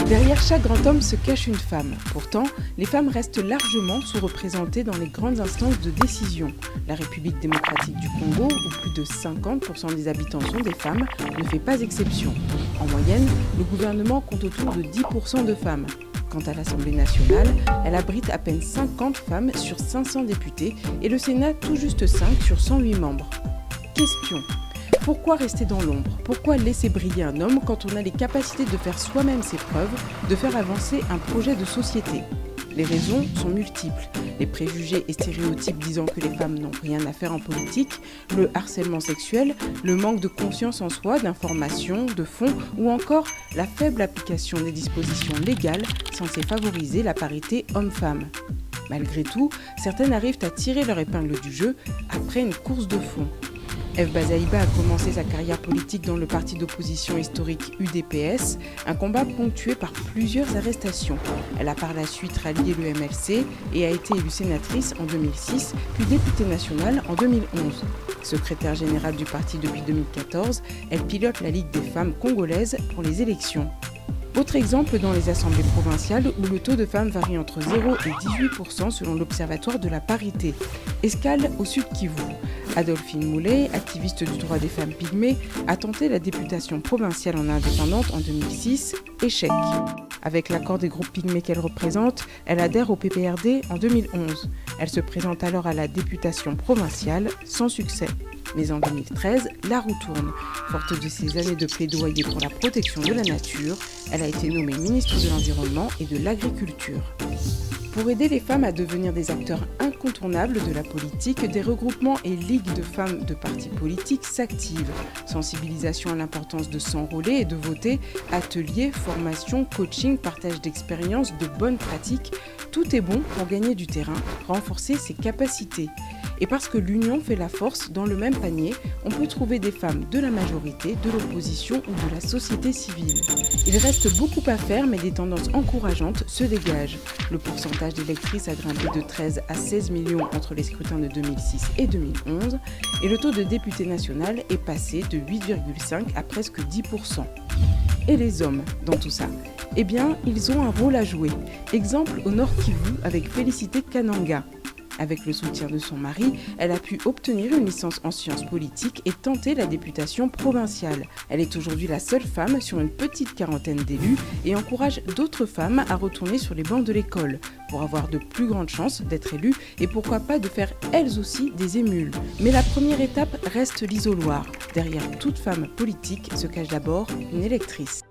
Derrière chaque grand homme se cache une femme. Pourtant, les femmes restent largement sous-représentées dans les grandes instances de décision. La République démocratique du Congo, où plus de 50% des habitants sont des femmes, ne fait pas exception. En moyenne, le gouvernement compte autour de 10% de femmes. Quant à l'Assemblée nationale, elle abrite à peine 50 femmes sur 500 députés et le Sénat tout juste 5 sur 108 membres. Question. Pourquoi rester dans l'ombre? Pourquoi laisser briller un homme quand on a les capacités de faire soi-même ses preuves, de faire avancer un projet de société? Les raisons sont multiples. Les préjugés et stéréotypes disant que les femmes n'ont rien à faire en politique, le harcèlement sexuel, le manque de confiance en soi, d'information, de fond ou encore la faible application des dispositions légales censées favoriser la parité homme-femme. Malgré tout, certaines arrivent à tirer leur épingle du jeu après une course de fond. Eve Bazaïba a commencé sa carrière politique dans le parti d'opposition historique UDPS, un combat ponctué par plusieurs arrestations. Elle a par la suite rallié le MLC et a été élue sénatrice en 2006, puis députée nationale en 2011. Secrétaire générale du parti depuis 2014, elle pilote la Ligue des femmes congolaises pour les élections. Autre exemple dans les assemblées provinciales où le taux de femmes varie entre 0 et 18% selon l'Observatoire de la parité. Escale au Sud Kivu. Adolphine Moulet, activiste du droit des femmes pygmées, a tenté la députation provinciale en indépendante en 2006, échec. Avec l'accord des groupes pygmées qu'elle représente, elle adhère au PPRD en 2011. Elle se présente alors à la députation provinciale sans succès. Mais en 2013, la roue tourne. Forte de ses années de plaidoyer pour la protection de la nature, elle a été nommée ministre de l'Environnement et de l'Agriculture. Pour aider les femmes à devenir des acteurs incontournables de la politique, des regroupements et ligues de femmes de partis politiques s'activent. Sensibilisation à l'importance de s'enrôler et de voter, ateliers, formations, coaching, partage d'expériences, de bonnes pratiques, tout est bon pour gagner du terrain, renforcer ses capacités. Et parce que l'union fait la force, dans le même panier, on peut trouver des femmes de la majorité, de l'opposition ou de la société civile. Il reste beaucoup à faire, mais des tendances encourageantes se dégagent. Le pourcentage d'électrices a grimpé de 13 à 16 millions entre les scrutins de 2006 et 2011, et le taux de député national est passé de 8,5 à presque 10%. Et les hommes dans tout ça? Eh bien, ils ont un rôle à jouer. Exemple au Nord Kivu avec Félicité Kananga. Avec le soutien de son mari, elle a pu obtenir une licence en sciences politiques et tenter la députation provinciale. Elle est aujourd'hui la seule femme sur une petite quarantaine d'élus et encourage d'autres femmes à retourner sur les bancs de l'école pour avoir de plus grandes chances d'être élues et pourquoi pas de faire elles aussi des émules. Mais la première étape reste l'isoloir. Derrière toute femme politique se cache d'abord une électrice.